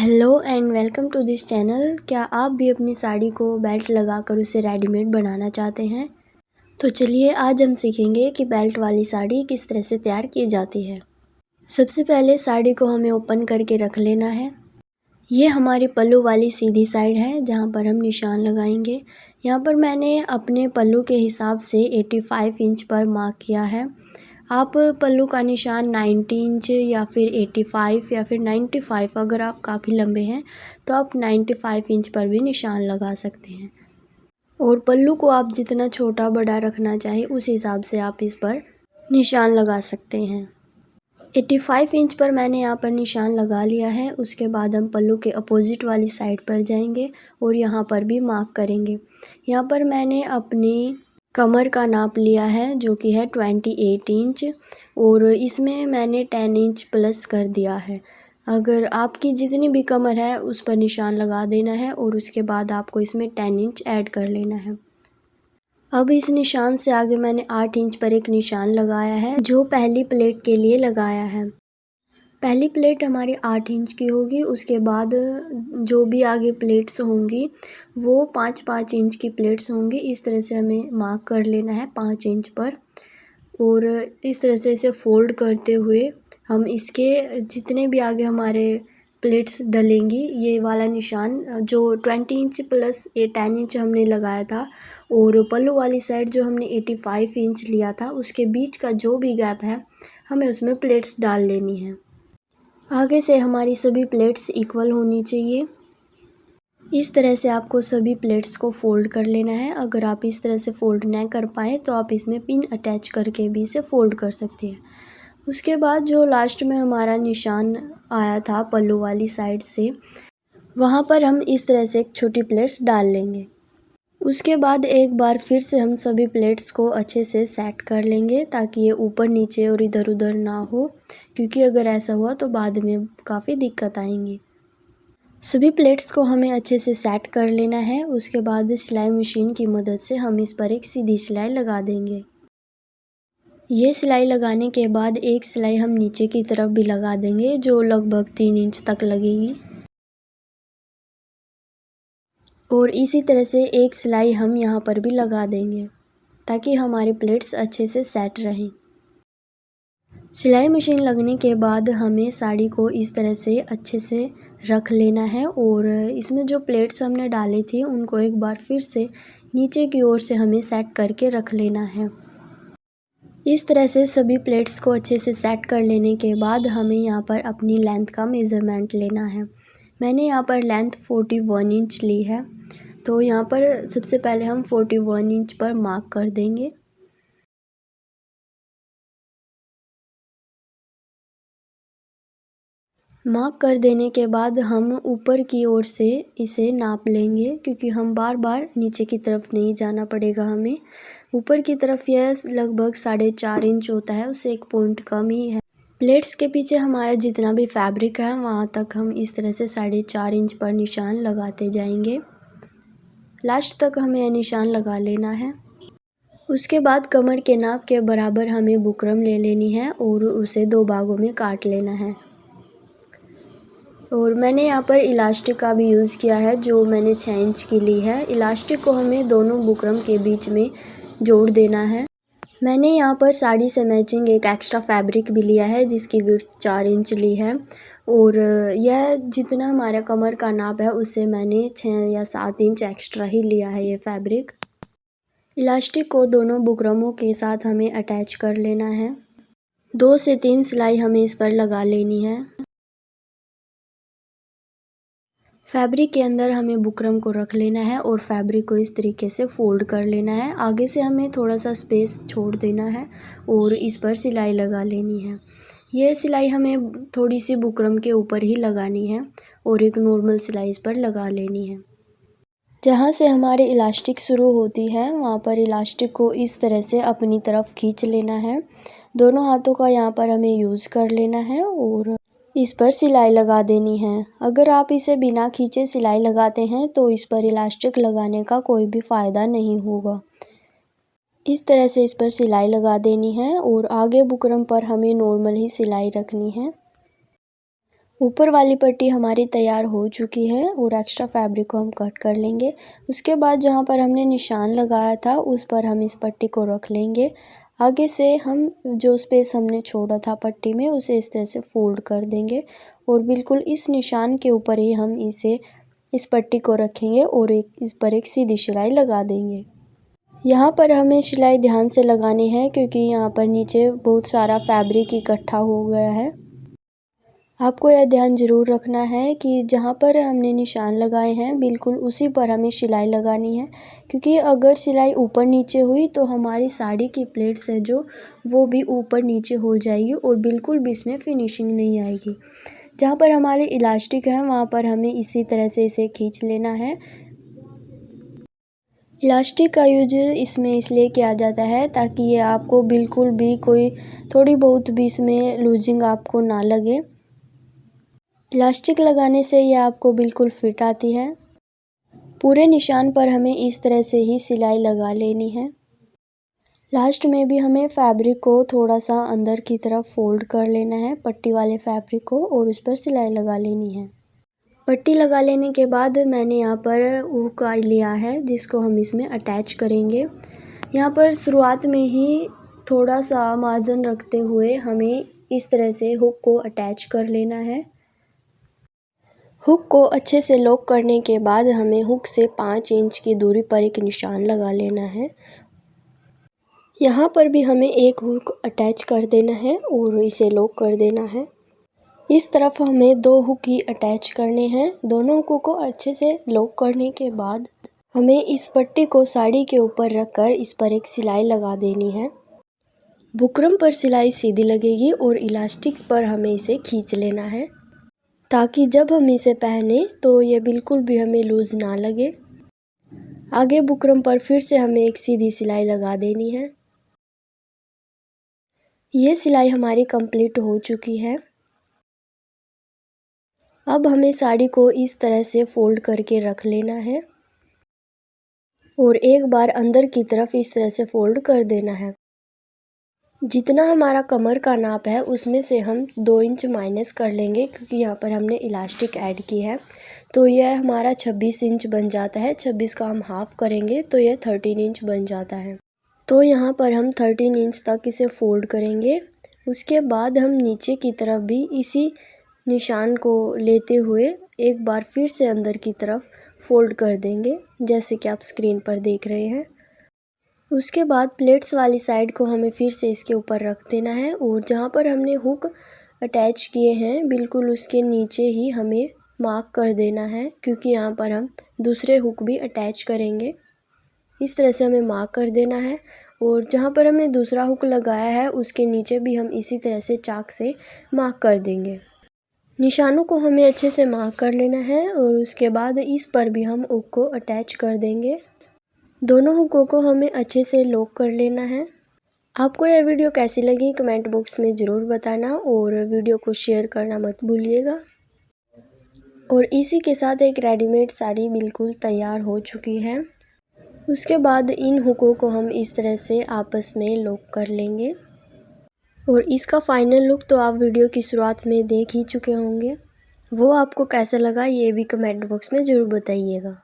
Hello and welcome to this channel. क्या आप भी अपनी साड़ी को बेल्ट लगाकर उसे रेडीमेड बनाना चाहते हैं? तो चलिए आज हम सीखेंगे कि बेल्ट वाली साड़ी किस तरह से तैयार की जाती है। सबसे पहले साड़ी को हमें ओपन करके रख लेना है। ये हमारी पल्लू वाली सीधी साइड है जहाँ पर हम निशान लगाएंगे। यहाँ पर मैंने अपने पल्लू के हिसाब से 85 इंच पर मार्क किया है। आप पल्लू का निशान 90 इंच या फिर 85 या फिर 95, अगर आप काफ़ी लंबे हैं तो आप 95 इंच पर भी निशान लगा सकते हैं। और पल्लू को आप जितना छोटा बड़ा रखना चाहे उस हिसाब से आप इस पर निशान लगा सकते हैं। 85 इंच पर मैंने यहाँ पर निशान लगा लिया है। उसके बाद हम पल्लू के अपोजिट वाली साइड पर जाएंगे और यहाँ पर भी मार्क करेंगे। यहाँ पर मैंने अपनी कमर का नाप लिया है जो कि है 28 इंच और इसमें मैंने 10 इंच प्लस कर दिया है। अगर आपकी जितनी भी कमर है उस पर निशान लगा देना है और उसके बाद आपको इसमें 10 इंच ऐड कर लेना है। अब इस निशान से आगे मैंने 8 इंच पर एक निशान लगाया है जो पहली प्लेट के लिए लगाया है। पहली प्लेट हमारी 8 इंच की होगी। उसके बाद जो भी आगे प्लेट्स होंगी वो 5-5 इंच की प्लेट्स होंगी। इस तरह से हमें मार्क कर लेना है 5 इंच पर और इस तरह से इसे फोल्ड करते हुए हम इसके जितने भी आगे हमारे प्लेट्स डलेंगी ये वाला निशान जो 20 इंच प्लस 10 इंच हमने लगाया था और पल्लू वाली साइड जो हमने 85 इंच लिया था उसके बीच का जो भी गैप है हमें उसमें प्लेट्स डाल लेनी है। आगे से हमारी सभी प्लेट्स इक्वल होनी चाहिए। इस तरह से आपको सभी प्लेट्स को फोल्ड कर लेना है। अगर आप इस तरह से फोल्ड ना कर पाए तो आप इसमें पिन अटैच करके भी इसे फोल्ड कर सकते हैं। उसके बाद जो लास्ट में हमारा निशान आया था पल्लू वाली साइड से वहाँ पर हम इस तरह से एक छोटी प्लेट्स डाल लेंगे। उसके बाद एक बार फिर से हम सभी प्लेट्स को अच्छे से सेट कर लेंगे ताकि ये ऊपर नीचे और इधर उधर ना हो, क्योंकि अगर ऐसा हुआ तो बाद में काफ़ी दिक्कत आएंगी। सभी प्लेट्स को हमें अच्छे से सेट कर लेना है। उसके बाद सिलाई मशीन की मदद से हम इस पर एक सीधी सिलाई लगा देंगे। ये सिलाई लगाने के बाद एक सिलाई हम नीचे की तरफ भी लगा देंगे जो लगभग 3 इंच तक लगेगी और इसी तरह से एक सिलाई हम यहाँ पर भी लगा देंगे ताकि हमारे प्लेट्स अच्छे से सेट रहें। सिलाई मशीन लगने के बाद हमें साड़ी को इस तरह से अच्छे से रख लेना है और इसमें जो प्लेट्स हमने डाली थी उनको एक बार फिर से नीचे की ओर से हमें सेट करके रख लेना है। इस तरह से सभी प्लेट्स को अच्छे से सेट कर लेने के बाद हमें यहाँ पर अपनी लेंथ का मेज़रमेंट लेना है। मैंने यहाँ पर लेंथ 41 इंच ली है, तो यहाँ पर सबसे पहले हम 41 इंच पर मार्क कर देंगे। मार्क कर देने के बाद हम ऊपर की ओर से इसे नाप लेंगे, क्योंकि हम बार बार नीचे की तरफ नहीं जाना पड़ेगा हमें। ऊपर की तरफ यह लगभग 4.5 इंच होता है, उससे 1 पॉइंट कम ही है। प्लेट्स के पीछे हमारा जितना भी फैब्रिक है वहाँ तक हम इस तरह से 4.5 इंच पर निशान लगाते जाएंगे। लास्ट तक हमें निशान लगा लेना है। उसके बाद कमर के नाप के बराबर हमें बुकरम ले लेनी है और उसे 2 भागों में काट लेना है। और मैंने यहाँ पर इलास्टिक का भी यूज़ किया है जो मैंने 6 इंच की ली है। इलास्टिक को हमें दोनों बुकरम के बीच में जोड़ देना है। मैंने यहाँ पर साड़ी से मैचिंग एक एक्स्ट्रा फैब्रिक भी लिया है जिसकी विड्थ 4 इंच ली है और यह जितना हमारा कमर का नाप है उससे मैंने 6 या 7 इंच एक्स्ट्रा ही लिया है ये फैब्रिक। इलास्टिक को दोनों बुकरमों के साथ हमें अटैच कर लेना है। 2 से 3 सिलाई हमें इस पर लगा लेनी है। फैब्रिक के अंदर हमें बुकरम को रख लेना है और फैब्रिक को इस तरीके से फोल्ड कर लेना है। आगे से हमें थोड़ा सा स्पेस छोड़ देना है और इस पर सिलाई लगा लेनी है। यह सिलाई हमें थोड़ी सी बुकरम के ऊपर ही लगानी है और एक नॉर्मल सिलाई इस पर लगा लेनी है। जहाँ से हमारे इलास्टिक शुरू होती है वहाँ पर इलास्टिक को इस तरह से अपनी तरफ खींच लेना है। दोनों हाथों का यहाँ पर हमें यूज़ कर लेना है और इस पर सिलाई लगा देनी है। अगर आप इसे बिना खींचे सिलाई लगाते हैं तो इस पर इलास्टिक लगाने का कोई भी फ़ायदा नहीं होगा। इस तरह से इस पर सिलाई लगा देनी है और आगे बुकरम पर हमें नॉर्मल ही सिलाई रखनी है। ऊपर वाली पट्टी हमारी तैयार हो चुकी है और एक्स्ट्रा फैब्रिक को हम कट कर लेंगे। उसके बाद जहाँ पर हमने निशान लगाया था उस पर हम इस पट्टी को रख लेंगे। आगे से हम जो स्पेस हमने छोड़ा था पट्टी में उसे इस तरह से फोल्ड कर देंगे और बिल्कुल इस निशान के ऊपर ही हम इस पट्टी को रखेंगे और इस पर एक सीधी सिलाई लगा देंगे। यहाँ पर हमें सिलाई ध्यान से लगानी है क्योंकि यहाँ पर नीचे बहुत सारा फैब्रिक इकट्ठा हो गया है। आपको यह ध्यान ज़रूर रखना है कि जहाँ पर हमने निशान लगाए हैं बिल्कुल उसी पर हमें सिलाई लगानी है, क्योंकि अगर सिलाई ऊपर नीचे हुई तो हमारी साड़ी की प्लेट्स है जो वो भी ऊपर नीचे हो जाएगी और बिल्कुल भी इसमें फिनिशिंग नहीं आएगी। जहाँ पर हमारे इलास्टिक है वहाँ पर हमें इसी तरह से इसे खींच लेना है। इलास्टिक का यूज इसमें इसलिए किया जाता है ताकि ये आपको बिल्कुल भी कोई थोड़ी बहुत भी इसमें लूजिंग आपको ना लगे। इलास्टिक लगाने से ये आपको बिल्कुल फिट आती है। पूरे निशान पर हमें इस तरह से ही सिलाई लगा लेनी है। लास्ट में भी हमें फैब्रिक को थोड़ा सा अंदर की तरफ फोल्ड कर लेना है पट्टी वाले फैब्रिक को और उस पर सिलाई लगा लेनी है। पट्टी लगा लेने के बाद मैंने यहाँ पर हुक लिया है जिसको हम इसमें अटैच करेंगे। यहाँ पर शुरुआत में ही थोड़ा सा मार्जिन रखते हुए हमें इस तरह से हुक को अटैच कर लेना है। हुक को अच्छे से लॉक करने के बाद हमें हुक से 5 इंच की दूरी पर एक निशान लगा लेना है। यहाँ पर भी हमें एक हुक अटैच कर देना है और इसे लॉक कर देना है। इस तरफ हमें 2 हुक ही अटैच करने हैं। दोनों हुकों को अच्छे से लॉक करने के बाद हमें इस पट्टी को साड़ी के ऊपर रखकर इस पर एक सिलाई लगा देनी है। बुकरम पर सिलाई सीधी लगेगी और इलास्टिक्स पर हमें इसे खींच लेना है ताकि जब हम इसे पहने तो ये बिल्कुल भी हमें लूज़ ना लगे। आगे बुकरम पर फिर से हमें एक सीधी सिलाई लगा देनी है। ये सिलाई हमारी कंप्लीट हो चुकी है। अब हमें साड़ी को इस तरह से फोल्ड करके रख लेना है और एक बार अंदर की तरफ इस तरह से फोल्ड कर देना है। जितना हमारा कमर का नाप है उसमें से हम 2 इंच माइनस कर लेंगे क्योंकि यहाँ पर हमने इलास्टिक ऐड की है, तो यह हमारा 26 इंच बन जाता है। 26 का हम हाफ करेंगे तो यह 13 इंच बन जाता है। तो यहाँ पर हम 13 इंच तक इसे फोल्ड करेंगे। उसके बाद हम नीचे की तरफ भी इसी निशान को लेते हुए एक बार फिर से अंदर की तरफ फोल्ड कर देंगे जैसे कि आप स्क्रीन पर देख रहे हैं। उसके बाद प्लेट्स वाली साइड को हमें फिर से इसके ऊपर रख देना है और जहाँ पर हमने हुक अटैच किए हैं बिल्कुल उसके नीचे ही हमें मार्क कर देना है, क्योंकि यहाँ पर हम दूसरे हुक भी अटैच करेंगे। इस तरह से हमें मार्क कर देना है और जहाँ पर हमने दूसरा हुक लगाया है उसके नीचे भी हम इसी तरह से चाक से मार्क कर देंगे। निशानों को हमें अच्छे से मार्क कर लेना है और उसके बाद इस पर भी हम हुक को अटैच कर देंगे। दोनों हुकों को हमें अच्छे से लॉक कर लेना है। आपको यह वीडियो कैसी लगी कमेंट बॉक्स में ज़रूर बताना और वीडियो को शेयर करना मत भूलिएगा। और इसी के साथ एक रेडीमेड साड़ी बिल्कुल तैयार हो चुकी है। उसके बाद इन हुकों को हम इस तरह से आपस में लॉक कर लेंगे और इसका फाइनल लुक तो आप वीडियो की शुरुआत में देख ही चुके होंगे। वो आपको कैसा लगा ये भी कमेंट बॉक्स में ज़रूर बताइएगा।